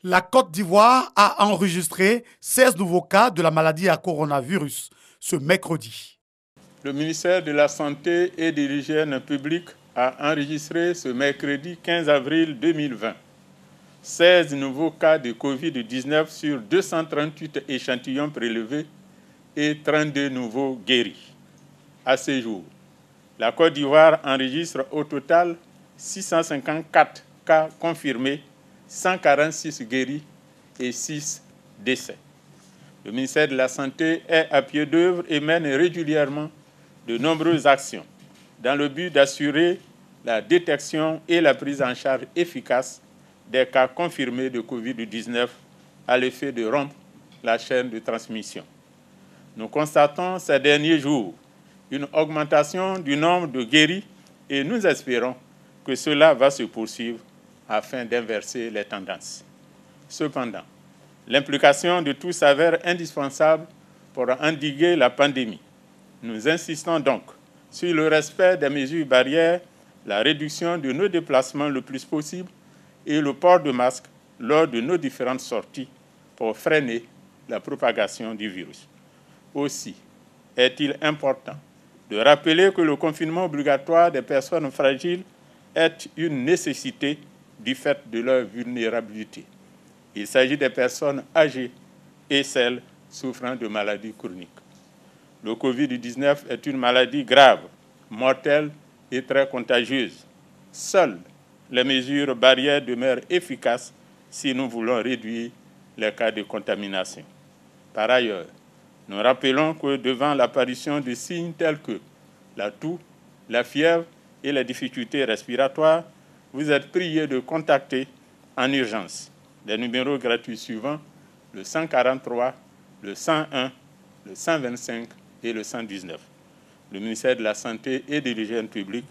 La Côte d'Ivoire a enregistré 16 nouveaux cas de la maladie à coronavirus ce mercredi. Le ministère de la Santé et de l'Hygiène publique a enregistré ce mercredi 15 avril 2020 16 nouveaux cas de Covid-19 sur 238 échantillons prélevés et 32 nouveaux guéris. À ce jour, la Côte d'Ivoire enregistre au total 654 cas confirmés, 146 guéris et 6 décès. Le ministère de la Santé est à pied d'œuvre et mène régulièrement de nombreuses actions dans le but d'assurer la détection et la prise en charge efficace des cas confirmés de Covid-19 à l'effet de rompre la chaîne de transmission. Nous constatons ces derniers jours une augmentation du nombre de guéris et nous espérons que cela va se poursuivre afin d'inverser les tendances. Cependant, l'implication de tous s'avère indispensable pour endiguer la pandémie. Nous insistons donc sur le respect des mesures barrières, la réduction de nos déplacements le plus possible et le port de masque lors de nos différentes sorties pour freiner la propagation du virus. Aussi, est-il important de rappeler que le confinement obligatoire des personnes fragiles est une nécessité du fait de leur vulnérabilité. Il s'agit des personnes âgées et celles souffrant de maladies chroniques. Le Covid-19 est une maladie grave, mortelle et très contagieuse. Seules les mesures barrières demeurent efficaces si nous voulons réduire les cas de contamination. Par ailleurs, nous rappelons que devant l'apparition de signes tels que la toux, la fièvre et les difficultés respiratoires, vous êtes priés de contacter en urgence les numéros gratuits suivants, le 143, le 101, le 125 et le 119. Le ministère de la Santé et de l'Hygiène publique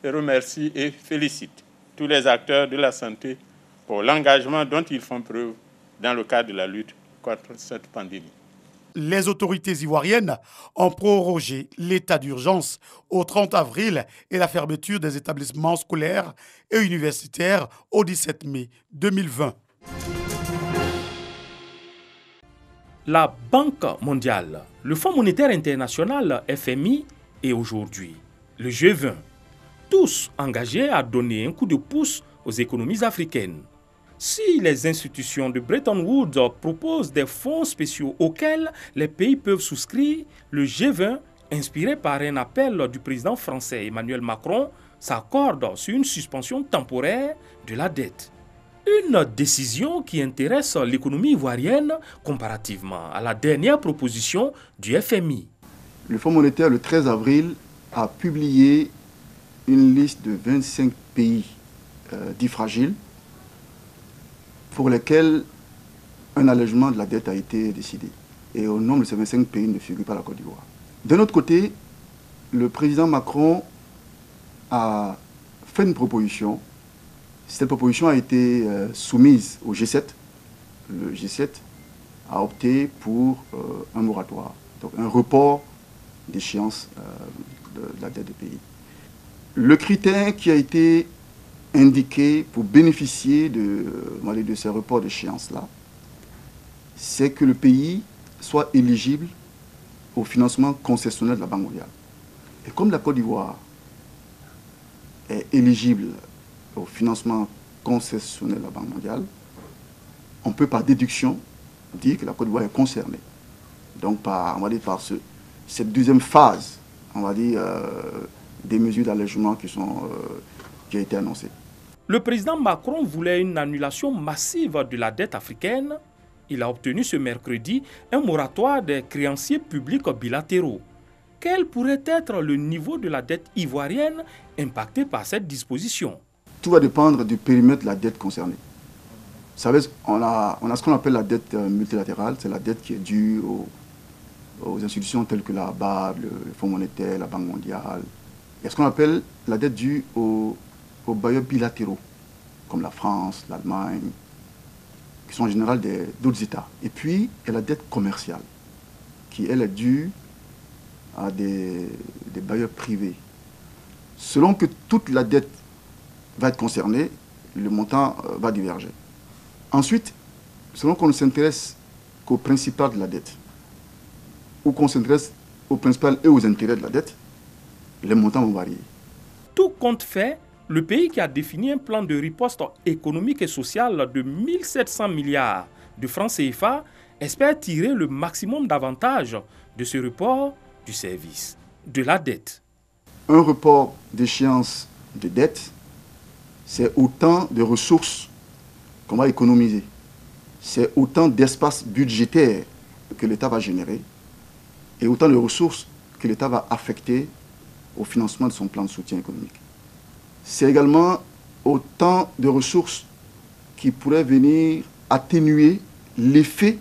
remercie et félicite tous les acteurs de la santé pour l'engagement dont ils font preuve dans le cadre de la lutte contre cette pandémie. Les autorités ivoiriennes ont prorogé l'état d'urgence au 30 avril et la fermeture des établissements scolaires et universitaires au 17 mai 2020. La Banque mondiale, le Fonds monétaire international FMI et aujourd'hui le G20, tous engagés à donner un coup de pouce aux économies africaines. Si les institutions de Bretton Woods proposent des fonds spéciaux auxquels les pays peuvent souscrire, le G20, inspiré par un appel du président français Emmanuel Macron, s'accorde sur une suspension temporaire de la dette. Une décision qui intéresse l'économie ivoirienne comparativement à la dernière proposition du FMI. Le Fonds monétaire, le 13 avril, a publié une liste de 25 pays dits fragiles pour lesquels un allègement de la dette a été décidé. Et au nombre de ces 25 pays ne figure pas la Côte d'Ivoire. D'un autre côté, le président Macron a fait une proposition. Cette proposition a été soumise au G7. Le G7 a opté pour un moratoire, donc un report d'échéance de la dette des pays. Le critère qui a été indiqué pour bénéficier de ces reports d'échéance-là, c'est que le pays soit éligible au financement concessionnel de la Banque mondiale. Et comme la Côte d'Ivoire est éligible au financement concessionnel de la Banque mondiale, on peut par déduction dire que la Côte d'Ivoire est concernée. Donc par cette deuxième phase, des mesures d'allègement qui a été annoncée. Le président Macron voulait une annulation massive de la dette africaine. Il a obtenu ce mercredi un moratoire des créanciers publics bilatéraux. Quel pourrait être le niveau de la dette ivoirienne impactée par cette disposition? Tout va dépendre du périmètre de la dette concernée. Vous savez, on a ce qu'on appelle la dette multilatérale, c'est la dette qui est due aux institutions telles que la BAD, le Fonds monétaire, la Banque mondiale. Il y a ce qu'on appelle la dette due aux bailleurs bilatéraux, comme la France, l'Allemagne, qui sont en général d'autres États. Et puis, il y a la dette commerciale, qui, elle, est due à des bailleurs privés. Selon que toute la dette va être concernée, le montant va diverger. Ensuite, selon qu'on ne s'intéresse qu'au principal de la dette, ou qu'on s'intéresse au principal et aux intérêts de la dette, les montants vont varier. Tout compte fait, le pays qui a défini un plan de riposte économique et sociale de 1700 milliards de francs CFA espère tirer le maximum d'avantages de ce report du service de la dette. Un report d'échéance de dette, c'est autant de ressources qu'on va économiser. C'est autant d'espace budgétaire que l'État va générer et autant de ressources que l'État va affecter au financement de son plan de soutien économique. C'est également autant de ressources qui pourraient venir atténuer l'effet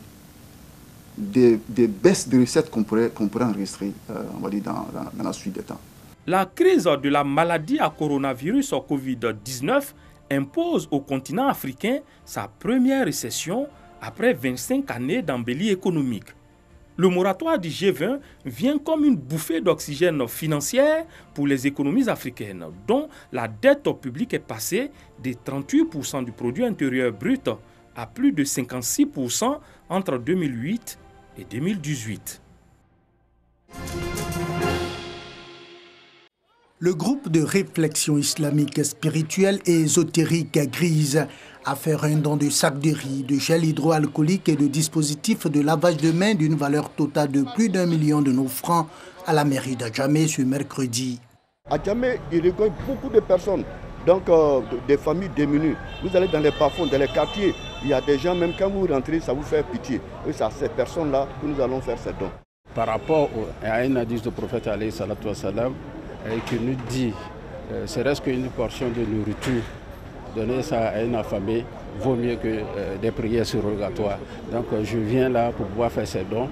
des baisses de recettes qu'on pourrait enregistrer on va dire dans la suite des temps. La crise de la maladie à coronavirus Covid-19 impose au continent africain sa première récession après 25 années d'embellie économique. Le moratoire du G20 vient comme une bouffée d'oxygène financière pour les économies africaines, dont la dette publique est passée de 38% du produit intérieur brut à plus de 56% entre 2008 et 2018. Le groupe de réflexion islamique spirituelle et ésotérique GRISE a fait un don de sacs de riz, de gel hydroalcoolique et de dispositifs de lavage de mains d'une valeur totale de plus d'1 million de nos francs à la mairie d'Adjamé ce mercredi. À Djamé, il recueille beaucoup de personnes, donc des familles démunies. Vous allez dans les bas-fonds, dans les quartiers, il y a des gens, même quand vous rentrez, ça vous fait pitié. Et c'est à ces personnes-là que nous allons faire ces dons. Par rapport à un hadith du prophète alayhi salatu wassalam, qui nous dit, serait-ce qu'une portion de nourriture, donner ça à un affamé, vaut mieux que des prières surrogatoires. Donc je viens là pour pouvoir faire ces dons.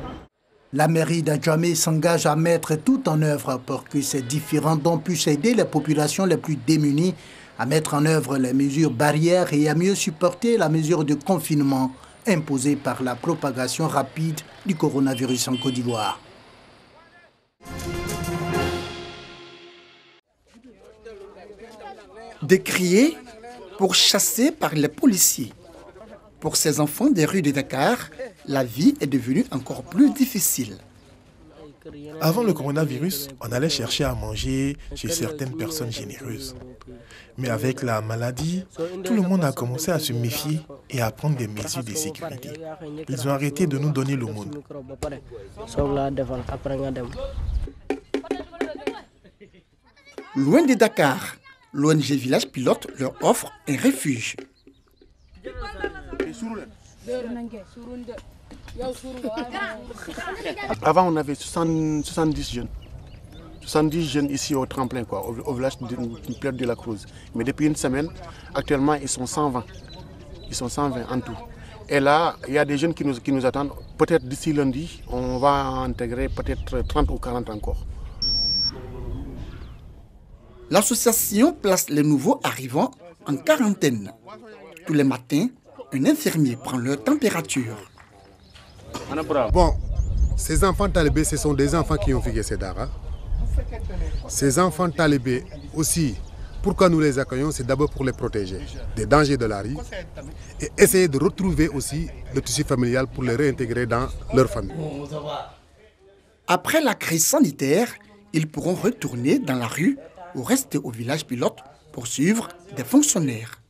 La mairie d'Adjamé s'engage à mettre tout en œuvre pour que ces différents dons puissent aider les populations les plus démunies à mettre en œuvre les mesures barrières et à mieux supporter la mesure de confinement imposée par la propagation rapide du coronavirus en Côte d'Ivoire. Décriés, pourchassés par les policiers. Pour ces enfants des rues de Dakar, la vie est devenue encore plus difficile. Avant le coronavirus, on allait chercher à manger chez certaines personnes généreuses. Mais avec la maladie, tout le monde a commencé à se méfier et à prendre des mesures de sécurité. Ils ont arrêté de nous donner l'aumône. Loin de Dakar, l'ONG Village Pilote leur offre un refuge. Avant, on avait 70 jeunes. 70 jeunes ici au tremplin, au village de Plaine de la Cruz. Mais depuis une semaine, actuellement, ils sont 120. Ils sont 120 en tout. Et là, il y a des jeunes qui nous attendent. Peut-être d'ici lundi, on va intégrer peut-être 30 ou 40 encore. L'association place les nouveaux arrivants en quarantaine. Tous les matins, un infirmier prend leur température. Bon, ces enfants talibés, ce sont des enfants qui ont vécu ces Dara. Ces enfants talibés aussi, pourquoi nous les accueillons, c'est d'abord pour les protéger des dangers de la rue et essayer de retrouver aussi le tissu familial pour les réintégrer dans leur famille. Après la crise sanitaire, ils pourront retourner dans la rue ou rester au village pilote pour suivre des fonctionnaires.